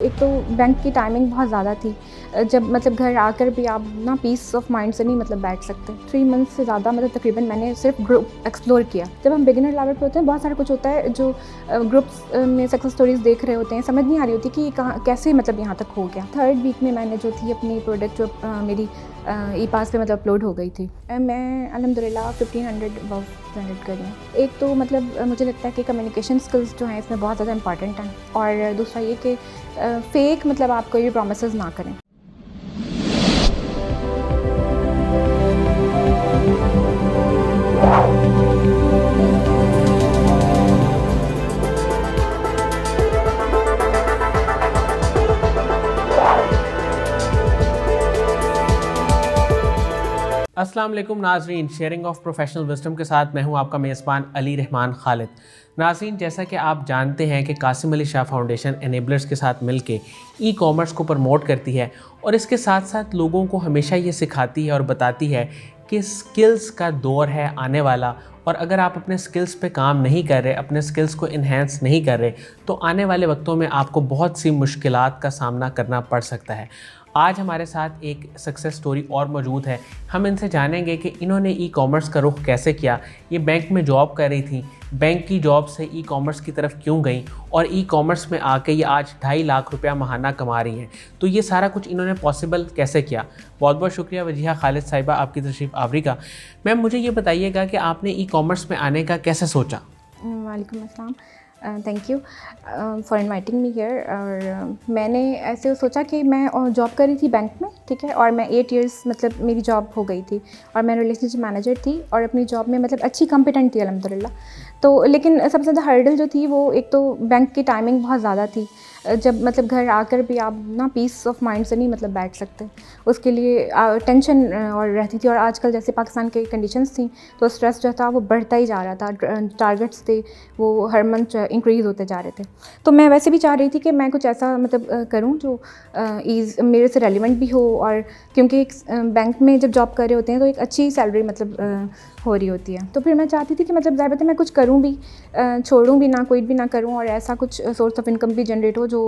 एक तो बैंक की टाइमिंग बहुत ज़्यादा थी। जब मतलब घर आकर भी आप ना पीस ऑफ माइंड से नहीं मतलब बैठ सकते। 3 मंथ्स से ज़्यादा मतलब तकरीबन मैंने सिर्फ ग्रुप एक्सप्लोर किया। जब हम बिगिनर लेवल पे होते हैं बहुत सारा कुछ होता है जो ग्रुप्स में सक्सेस स्टोरीज देख रहे होते हैं, समझ नहीं आ रही होती कि ये कहाँ कैसे मतलब यहाँ तक हो गया। 3rd वीक में मैंने जो थी अपनी प्रोडक्ट जो मेरी ई पास पे मतलब अपलोड हो गई थी। मैं अल्हम्दुलिल्लाह 1500 अबव जनरेट कर रही हूँ। एक तो मतलब मुझे लगता है कि कम्युनिकेशन स्किल्स जो हैं इसमें बहुत ज़्यादा इंपॉर्टेंट हैं, और दूसरा ये कि फेक मतलब आप कोई भी प्रॉमिसेस ना करें। अस्सलाम वालेकुम नाजरीन, शेयरिंग ऑफ प्रोफेशनल विजडम के साथ मैं हूं आपका मेज़बान अली रहमान खालिद। नाजरीन, जैसा कि आप जानते हैं कि कासिम अली शाह फाउंडेशन एनेबलर्स के साथ मिलके ई कॉमर्स को प्रमोट करती है और इसके साथ साथ लोगों को हमेशा ये सिखाती है और बताती है कि स्किल्स का दौर है आने वाला, और अगर आप अपने स्किल्स पे काम नहीं कर रहे, अपने स्किल्स को इन्हेंस नहीं कर रहे, तो आने वाले वक्तों में आपको बहुत सी मुश्किलात का सामना करना पड़ सकता है। आज हमारे साथ एक सक्सेस स्टोरी और मौजूद है। हम इनसे जानेंगे कि इन्होंने ई कॉमर्स का रुख कैसे किया। ये बैंक में जॉब कर रही थी, बैंक की जॉब से ई कॉमर्स की तरफ क्यों गई, और ई कॉमर्स में आके ये आज 2.5 लाख रुपया महाना कमा रही हैं। तो ये सारा कुछ इन्होंने पॉसिबल कैसे किया। बहुत बहुत शुक्रिया वजीहा खालिद साहिबा आपकी तशरीफ़ आवरी का। मैम, मुझे ये बताइएगा कि आपने ई कॉमर्स में आने का कैसे सोचा। वालेकुम अस्सलाम, thank you for inviting me here. और मैंने ऐसे सोचा कि मैं जॉब कर रही थी बैंक में, ठीक है, और मैं 8 इयर्स मतलब मेरी जॉब हो गई थी और मैं रिलेशनशिप मैनेजर थी और अपनी जॉब में मतलब अच्छी कॉम्पिटेंट थी अल्हम्दुलिल्लाह। तो लेकिन सबसे ज़्यादा हर्डल जो थी वो एक तो बैंक की टाइमिंग बहुत ज़्यादा थी। जब मतलब घर आकर भी आप ना पीस ऑफ माइंड से नहीं मतलब बैठ सकते, उसके लिए टेंशन और रहती थी। और आजकल जैसे पाकिस्तान की कंडीशंस थी तो स्ट्रेस जो था वो बढ़ता ही जा रहा था। टारगेट्स थे वो हर मंथ इंक्रीज़ होते जा रहे थे। तो मैं वैसे भी चाह रही थी कि मैं कुछ ऐसा मतलब करूं जो मेरे से रेलिवेंट भी हो, और क्योंकि एक बैंक में जब जॉब कर रहे होते हैं तो एक अच्छी सैलरी मतलब हो रही होती है। तो फिर मैं चाहती थी कि मतलब ज़ाहिर बात है मैं कुछ करूं भी, छोड़ूं भी ना, क्विट भी ना करूं, और ऐसा कुछ सोर्स ऑफ इनकम भी जनरेट हो जो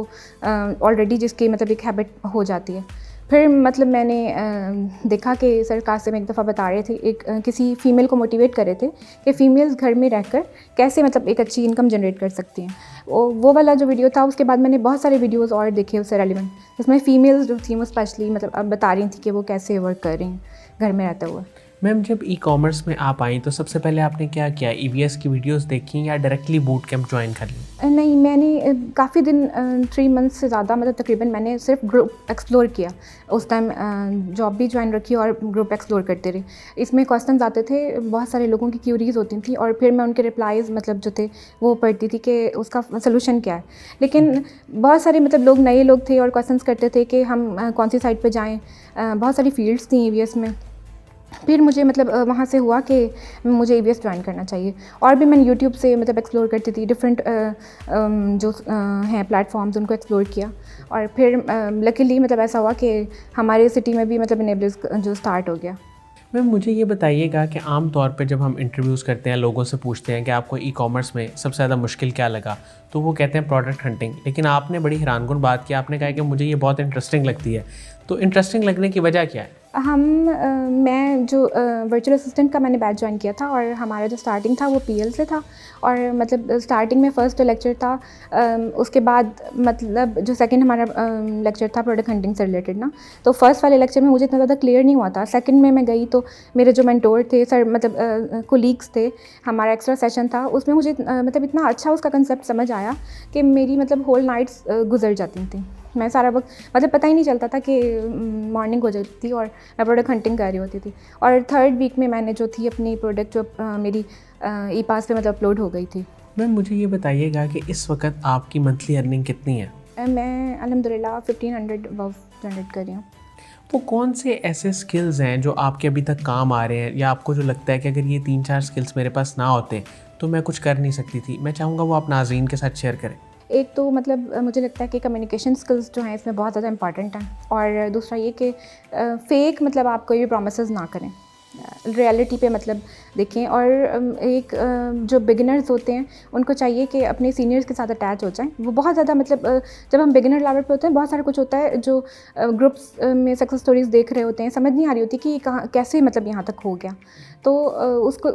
ऑलरेडी जिसकी मतलब एक हैबिट हो जाती है। फिर मतलब मैंने देखा कि सर कासिम एक दफ़ा बता रहे थे, एक किसी फ़ीमेल को मोटिवेट कर रहे थे कि फ़ीमेल्स घर में रहकर कैसे मतलब एक अच्छी इनकम जनरेट कर सकती हैं। वो वाला जो वीडियो था, उसके बाद मैंने बहुत सारे वीडियोस और देखे उससे रेलिवेंट, जिसमें फ़ीमेल्स जो थी वो स्पेशली मतलब अब बता रही थी कि वो कैसे वर्क कर रही हैं घर में रहते हुए। मैम, जब ई कॉमर्स में आप आई तो सबसे पहले आपने क्या किया? ईवीएस की वीडियोस देखी या डायरेक्टली बूट कैंप ज्वाइन कर ली? नहीं, मैंने काफ़ी दिन 3 मंथ्स से ज़्यादा मतलब तकरीबन मैंने सिर्फ ग्रुप एक्सप्लोर किया। उस टाइम जॉब भी ज्वाइन रखी और ग्रुप एक्सप्लोर करते रही। इसमें क्वेश्चंस आते थे, बहुत सारे लोगों की क्यूरीज़ होती थी, और फिर मैं उनके रिप्लाईज़ मतलब जो थे वो पढ़ती थी कि उसका सलूशन क्या है। लेकिन बहुत सारे मतलब लोग नए लोग थे और क्वेश्चंस करते थे कि हम कौन सी साइट पे जाएँ। बहुत सारी फील्ड्स थी ईवीएस में। फिर मुझे मतलब वहाँ से हुआ कि मुझे ईवीएस ज्वाइन करना चाहिए। और भी मैंने यूट्यूब से मतलब एक्सप्लोर करती थी, डिफरेंट जो हैं प्लेटफॉर्म्स, उनको एक्सप्लोर किया। और फिर लकीली मतलब ऐसा हुआ कि हमारे सिटी में भी मतलब इनेबल्स जो स्टार्ट हो गया। मैम, मुझे ये बताइएगा कि आम तौर पे जब हम इंटरव्यूज़ करते हैं, लोगों से पूछते हैं कि आपको ई कॉमर्स में सबसे ज़्यादा मुश्किल क्या लगा, तो वो कहते हैं प्रोडक्ट हंटिंग। लेकिन आपने बड़ी हैरानकुन बात की, आपने कहा कि मुझे ये बहुत इंटरेस्टिंग लगती है। तो इंटरेस्टिंग लगने की वजह क्या है? मैं जो वर्चुअल असिस्टेंट का मैंने बैच ज्वाइन किया था, और हमारा जो स्टार्टिंग था वो पीएल से था। और मतलब स्टार्टिंग में फ़र्स्ट लेक्चर था, उसके बाद मतलब जो सेकंड हमारा लेक्चर था प्रोडक्ट हंटिंग से रिलेटेड ना, तो फर्स्ट वाले लेक्चर में मुझे इतना ज़्यादा क्लियर नहीं हुआ था। सेकंड में मैं गई तो मेरे जो मेंटोर थे सर मतलब कोलीग्स थे, हमारा एक्स्ट्रा सेशन था, उसमें मुझे मतलब इतना अच्छा उसका कंसेप्ट समझ आया कि मेरी मतलब होल नाइट्स गुजर जाती थी। मैं सारा वक्त मतलब पता ही नहीं चलता था कि मॉर्निंग हो जाती थी और मैं प्रोडक्ट हंटिंग कर रही होती थी। और 3rd वीक में मैंने जो थी अपनी प्रोडक्ट जो मेरी ई पास पे मतलब अपलोड हो गई थी। मैम, मुझे ये बताइएगा कि इस वक्त आपकी मंथली अर्निंग कितनी है? मैं अल्हम्दुलिल्लाह 1500 अबव जनरेट कर रही हूँ। वो कौन से ऐसे स्किल्स हैं जो आपके अभी तक काम आ रहे हैं, या आपको जो लगता है कि अगर ये 3-4 स्किल्स मेरे पास ना होते तो मैं कुछ कर नहीं सकती थी? मैं चाहूँगा वो आप नाज़रीन के साथ शेयर करें। एक तो मतलब मुझे लगता है कि कम्युनिकेशन स्किल्स जो हैं इसमें बहुत ज़्यादा इंपॉर्टेंट हैं, और दूसरा ये कि फेक मतलब आप कोई भी प्रॉमिसेस ना करें। रियलिटी पे मतलब देखें। और एक जो बिगिनर्स होते हैं उनको चाहिए कि अपने सीनियर्स के साथ अटैच हो जाएं। वो बहुत ज़्यादा मतलब जब हम बिगिनर लेवल पे होते हैं बहुत सारा कुछ होता है जो ग्रुप्स में सक्सेस स्टोरीज़ देख रहे होते हैं, समझ नहीं आ रही होती कि कहाँ कैसे मतलब यहाँ तक हो गया। तो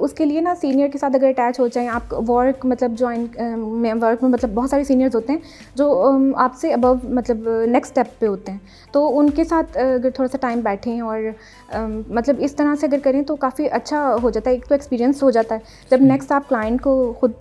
उसके लिए ना सीनियर के साथ अगर अटैच हो जाएं आप, वर्क मतलब वर्क में मतलब बहुत सारे सीनियर्स होते हैं जो आपसे अबव मतलब नेक्स्ट स्टेप पे होते हैं, तो उनके साथ अगर थोड़ा सा टाइम बैठें और मतलब इस तरह से अगर करें तो काफ़ी अच्छा हो जाता है। एक तो एक्सपीरियंस हो जाता है, जब नेक्स्ट आप क्लाइंट को खुद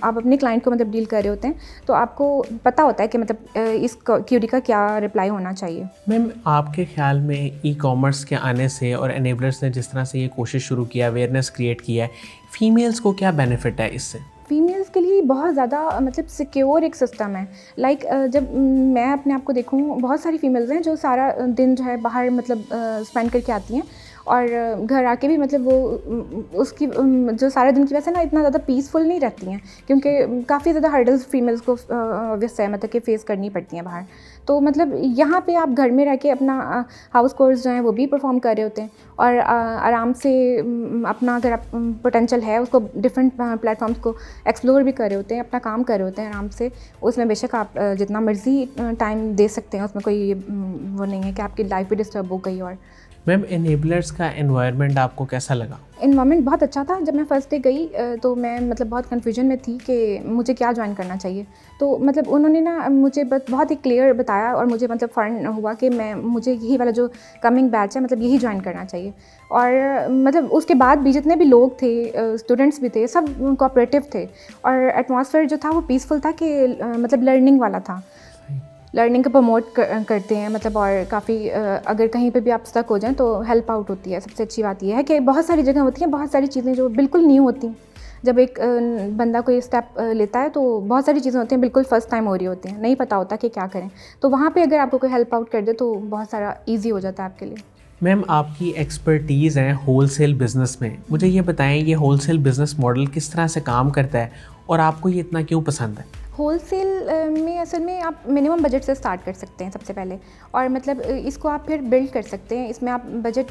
आप अपने क्लाइंट को मतलब डील कर रहे होते हैं तो आपको पता होता है कि मतलब इस क्यूरी का क्या रिप्लाई होना चाहिए। मैम, आपके ख्याल में ई कॉमर्स के आने से और एनेबलर्स ने जिस तरह से ये कोशिश शुरू किया, अवेयरनेस क्रिएट किया है, फीमेल्स को क्या बेनिफिट है इससे? फीमेल्स के लिए बहुत ज़्यादा मतलब सिक्योर एक सिस्टम है। लाइक जब मैं अपने आप को देखूँ, बहुत सारी फीमेल्स हैं जो सारा दिन जो है बाहर मतलब स्पेंड करके आती हैं और घर आके भी मतलब वो उसकी जो सारे दिन की वजह से ना इतना ज़्यादा पीसफुल नहीं रहती हैं, क्योंकि काफ़ी ज़्यादा हर्डल्स फीमेल्स को ऑब्वियस है मतलब कि फ़ेस करनी पड़ती हैं बाहर। तो मतलब यहाँ पे आप घर में रह के अपना हाउस कोर्स जो हैं वो भी परफॉर्म कर रहे होते हैं और आराम से अपना अगर आप पोटेंशियल है उसको डिफरेंट प्लेटफॉर्म्स को एक्सप्लोर भी कर रहे होते हैं, अपना काम कर रहे होते हैं आराम से। उसमें बेशक आप जितना मर्जी टाइम दे सकते हैं, उसमें कोई वो नहीं है कि आपकी लाइफ भी डिस्टर्ब हो गई। और मैम, एनेबलर्स का एनवायरनमेंट आपको कैसा लगा? इन्वायरमेंट बहुत अच्छा था। जब मैं फर्स्ट डे गई तो मैं मतलब बहुत कन्फ्यूजन में थी कि मुझे क्या ज्वाइन करना चाहिए। तो मतलब उन्होंने ना मुझे बहुत ही क्लियर बताया और मुझे मतलब फ़र्न हुआ कि मुझे यही वाला जो कमिंग बैच है मतलब यही ज्वाइन करना चाहिए। और मतलब उसके बाद भी जितने भी लोग थे, स्टूडेंट्स भी थे, सब कोऑपरेटिव थे और एटमॉस्फेयर जो था वो पीसफुल था कि मतलब लर्निंग वाला था। लर्निंग को प्रमोट करते हैं मतलब, और काफ़ी अगर कहीं पे भी आप स्टक हो जाएं तो हेल्प आउट होती है। सबसे अच्छी बात यह है कि बहुत सारी जगह होती हैं, बहुत सारी चीज़ें जो बिल्कुल न्यू होती हैं। जब एक बंदा कोई स्टेप लेता है तो बहुत सारी चीज़ें होती हैं बिल्कुल फ़र्स्ट टाइम हो रही होती हैं, नहीं पता होता कि क्या करें। तो वहाँ पे अगर आपको कोई हेल्प आउट कर दे तो बहुत सारा ईजी हो जाता है आपके लिए। मैम, आपकी एक्सपर्टीज़ है होलसेल बिज़नेस में, मुझे ये बताएं ये होलसेल बिज़नेस मॉडल किस तरह से काम करता है और आपको ये इतना क्यों पसंद है? होलसेल में असल में आप मिनिमम बजट से स्टार्ट कर सकते हैं सबसे पहले, और मतलब इसको आप फिर बिल्ड कर सकते हैं। इसमें आप budget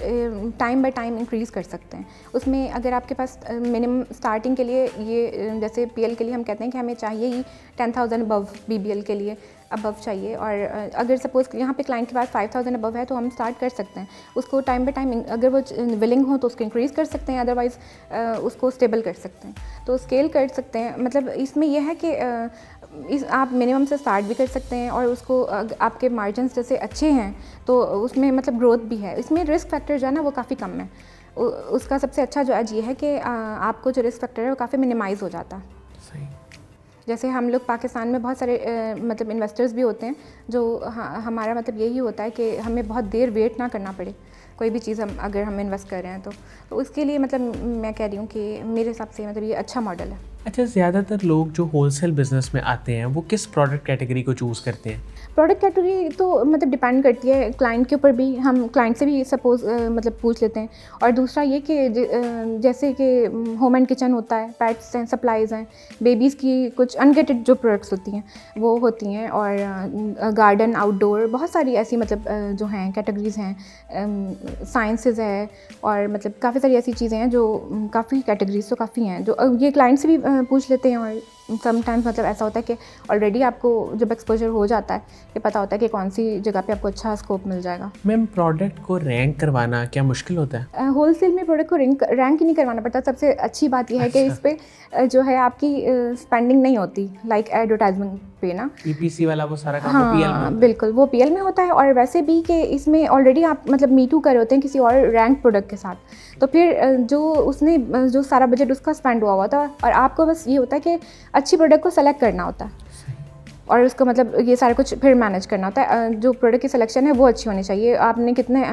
time by time increase कर सकते हैं। उसमें अगर आपके पास मिनिमम स्टार्टिंग के लिए ये जैसे पीएल के लिए हम कहते हैं कि हमें चाहिए ही 10,000 अबव, बीबीएल के लिए अबव चाहिए। और अगर सपोज़ यहाँ पे क्लाइंट के पास 5,000 अबव है तो हम स्टार्ट कर सकते हैं उसको टाइम बाय टाइम। अगर वो विलिंग हो तो उसको इंक्रीज़ कर सकते हैं, अदरवाइज़ उसको स्टेबल कर सकते हैं, तो स्केल कर सकते हैं। मतलब इसमें यह है कि आप मिनिमम से स्टार्ट भी कर सकते हैं और उसको आपके मार्जिन्स जैसे अच्छे हैं तो उसमें मतलब ग्रोथ भी है। इसमें रिस्क फैक्टर जो है ना वो काफ़ी कम है। उसका सबसे अच्छा जो एज ये है कि आपको जो रिस्क फैक्टर है वो काफ़ी मिनिमाइज़ हो जाता है। सही। जैसे हम लोग पाकिस्तान में बहुत सारे मतलब इन्वेस्टर्स भी होते हैं जो हमारा मतलब यही होता है कि हमें बहुत देर वेट ना करना पड़े कोई भी चीज़ अगर हम इन्वेस्ट कर रहे हैं तो उसके लिए मतलब मैं कह रही हूँ कि मेरे हिसाब से मतलब ये अच्छा मॉडल है। अच्छा, ज़्यादातर लोग जो होलसेल बिज़नेस में आते हैं वो किस प्रोडक्ट कैटेगरी को चूज़ करते हैं? प्रोडक्ट कैटेगरी तो मतलब डिपेंड करती है क्लाइंट के ऊपर भी। हम क्लाइंट से भी सपोज मतलब पूछ लेते हैं। और दूसरा ये कि जैसे कि होम एंड किचन होता है, पैट्स हैं, सप्लाईज़ हैं, बेबीज़ की कुछ अनगेटेड जो प्रोडक्ट्स होती हैं वो होती हैं, और गार्डन, आउटडोर, बहुत सारी ऐसी मतलब जो हैं कैटेगरीज़ हैं। साइंसेस है और मतलब काफ़ी सारी ऐसी चीज़ें हैं जो काफ़ी कैटेगरीज तो काफ़ी हैं जो ये क्लाइंट से भी पूछ लेते हैं। और समटाइम्स मतलब ऐसा होता है कि ऑलरेडी आपको जब एक्सपोजर हो जाता है कि पता होता है कि कौन सी जगह पे आपको अच्छा स्कोप मिल जाएगा। मैम, प्रोडक्ट को रैंक करवाना क्या मुश्किल होता है? होलसेल में प्रोडक्ट को रैंक ही नहीं करवाना पड़ता। सबसे अच्छी बात यह है कि इस पर जो है आपकी स्पेंडिंग नहीं होती, लाइक एडवर्टाइजमेंट पे ना। पीपीसी वाला वो सारा काम वो पीएल में होता है? बिल्कुल, वो पीएल में होता है। और वैसे भी कि इसमें ऑलरेडी आप मतलब मीटू कर रहे होते हैं किसी और रैंक प्रोडक्ट के साथ, तो फिर जो उसने जो सारा बजट उसका स्पेंड हुआ था और आपको बस ये होता है कि अच्छी प्रोडक्ट को सेलेक्ट करना होता है और उसको मतलब ये सारा कुछ फिर मैनेज करना होता है। जो प्रोडक्ट की सिलेक्शन है वो अच्छी होनी चाहिए। आपने कितने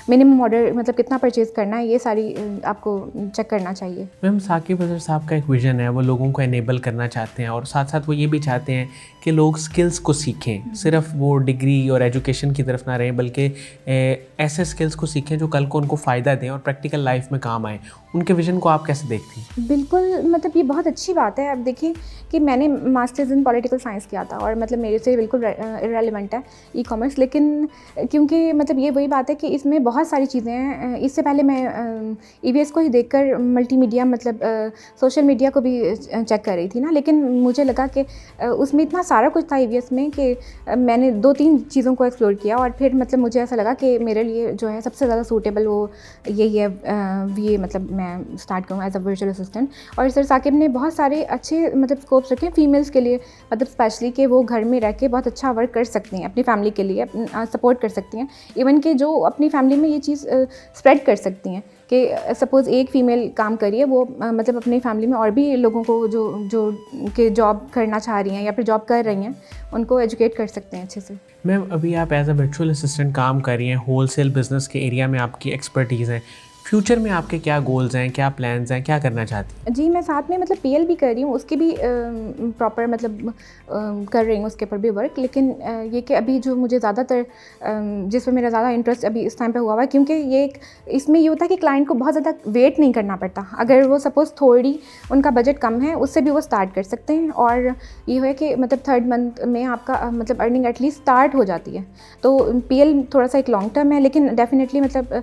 मिनिमम ऑर्डर मतलब कितना परचेज़ करना है ये सारी आपको चेक करना चाहिए। मैम, साकिब अज़हर साहब का एक विज़न है, वो लोगों को एनेबल करना चाहते हैं और साथ साथ वो ये भी चाहते हैं कि लोग स्किल्स को सीखें, सिर्फ वो डिग्री और एजुकेशन की तरफ ना रहें बल्कि ऐसे स्किल्स को सीखें जो कल को उनको फ़ायदा दें और प्रैक्टिकल लाइफ में काम आएँ। उनके विज़न को आप कैसे देखती हैं? बिल्कुल, मतलब ये बहुत अच्छी बात है। आप देखिए कि मैंने मास्टर्स इन पॉलिटिकल साइंस किया था और मतलब मेरे से बिल्कुल इररेलेवेंट है ई कॉमर्स, लेकिन क्योंकि मतलब ये वही बात है कि इसमें बहुत सारी चीज़ें हैं। इससे पहले मैं EVS को ही देखकर मल्टीमीडिया मतलब सोशल मीडिया को भी चेक कर रही थी ना, लेकिन मुझे लगा कि उसमें इतना सारा कुछ था EVS में कि मैंने 2-3 चीज़ों को एक्सप्लोर किया और फिर मतलब मुझे ऐसा लगा कि मेरे लिए जो है सबसे ज़्यादा सूटेबल वो यही है VA, मतलब मैं स्टार्ट करूँ एज अ वर्चुअल असिस्टेंट। और सर साकिब ने बहुत सारे अच्छे मतलब स्कोप्स रखे हैं फीमेल्स के लिए, मतलब स्पेशली कि वो घर में रह के बहुत अच्छा वर्क कर सकती हैं, अपनी फैमिली के लिए सपोर्ट कर सकती हैं, इवन कि जो अपनी फैमिली में ये चीज़ स्प्रेड कर सकती हैं कि सपोज़ एक फ़ीमेल काम करिए, वो मतलब अपनी फैमिली में और भी लोगों को जो कि जॉब करना चाह रही हैं या फिर जॉब कर रही हैं उनको एजुकेट कर सकते हैं अच्छे से। मैम अभी आप एज अ वर्चुअल असिस्टेंट काम कर रही हैं, होलसेल बिज़नेस के एरिया में आपकी एक्सपर्टीज़ है, फ्यूचर में आपके क्या गोल्स हैं, क्या प्लान्स हैं, क्या करना चाहती हैं? जी, मैं साथ में मतलब PL भी कर रही हूँ, उसकी भी प्रॉपर मतलब कर रही हूँ उसके ऊपर भी वर्क, लेकिन ये कि अभी जो मुझे ज़्यादातर जिसमें मेरा ज़्यादा इंटरेस्ट अभी इस टाइम पे हुआ है, क्योंकि ये एक इसमें ये होता है कि क्लाइंट को बहुत ज़्यादा वेट नहीं करना पड़ता। अगर वो सपोज़ थोड़ी उनका बजट कम है, उससे भी वो स्टार्ट कर सकते हैं और ये है कि मतलब 3rd मंथ में आपका मतलब अर्निंग एटलीस्ट स्टार्ट हो जाती है। तो PL थोड़ा सा एक लॉन्ग टर्म है, लेकिन डेफिनेटली मतलब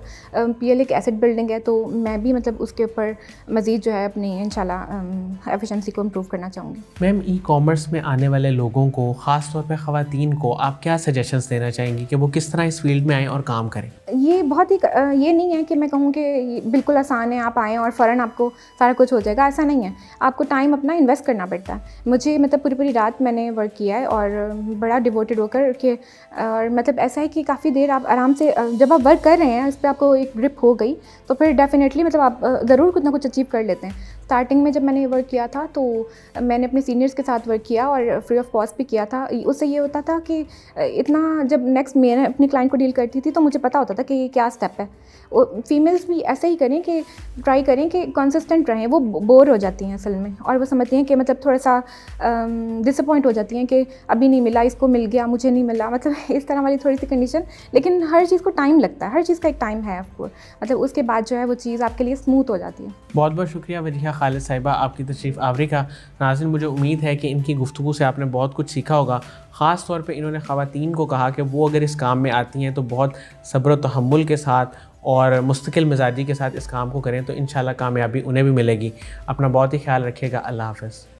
PL एक एसेट बिल्डिंग है, तो मैं भी मतलब उसके ऊपर मज़ीद जो है अपनी इंशाल्लाह एफिशिएंसी को इम्प्रूव करना चाहूँगी। मैम ई कॉमर्स में आने वाले लोगों को, ख़ास तौर पे ख़वातीन को आप क्या सजेशंस देना चाहेंगी कि वो किस तरह इस फील्ड में आएँ और काम करें? ये बहुत ही ये नहीं है कि मैं कहूँ कि ये बिल्कुल आसान है, आप आएँ और फ़ौरन आपको सारा कुछ हो जाएगा, ऐसा नहीं है। आपको टाइम अपना इन्वेस्ट करना पड़ता है। मुझे मतलब पूरी रात मैंने वर्क किया है और बड़ा डिवोटेड होकर के, और मतलब ऐसा है कि काफ़ी देर आप आराम से जब आप वर्क कर रहे हैं, इस पर आपको एक ग्रिप हो गई तो फिर डेफिनेटली मतलब आप ज़रूर कुछ ना कुछ अचीव कर लेते हैं। स्टार्टिंग में जब मैंने वर्क किया था तो मैंने अपने सीनियर्स के साथ वर्क किया और फ्री ऑफ कॉस्ट भी किया था। उससे ये होता था कि इतना जब नेक्स्ट मैं अपने क्लाइंट को डील करती थी तो मुझे पता होता था कि ये क्या स्टेप है। फीमेल्स भी ऐसे ही करें कि ट्राई करें कि कंसिस्टेंट रहें। वो बोर हो जाती हैं असल में और वो समझती हैं कि मतलब थोड़ा सा डिसअपॉइंट हो जाती हैं कि अभी नहीं मिला, इसको मिल गया, मुझे नहीं मिला, मतलब इस तरह वाली थोड़ी सी कंडीशन। लेकिन हर चीज़ को टाइम लगता है, हर चीज़ का एक टाइम है आपको, मतलब उसके बाद जो है वो चीज़ आपके लिए स्मूथ हो जाती है। बहुत बहुत शुक्रिया वजीहा खालिद साहिबा आपकी तशरीफ़ आवरी का। नाज़रीन, मुझे उम्मीद है कि इनकी गुफ्तगू से आपने बहुत कुछ सीखा होगा। ख़ास तौर पे इन्होंने ख़वातीन को कहा कि वो अगर इस काम में आती हैं तो बहुत सब्र व तहम्मुल के साथ और मुस्तकिल मिजाजी के साथ इस काम को करें तो इंशाल्लाह कामयाबी उन्हें भी मिलेगी। अपना बहुत ही ख्याल रखिएगा। अल्लाह हाफ़िज़।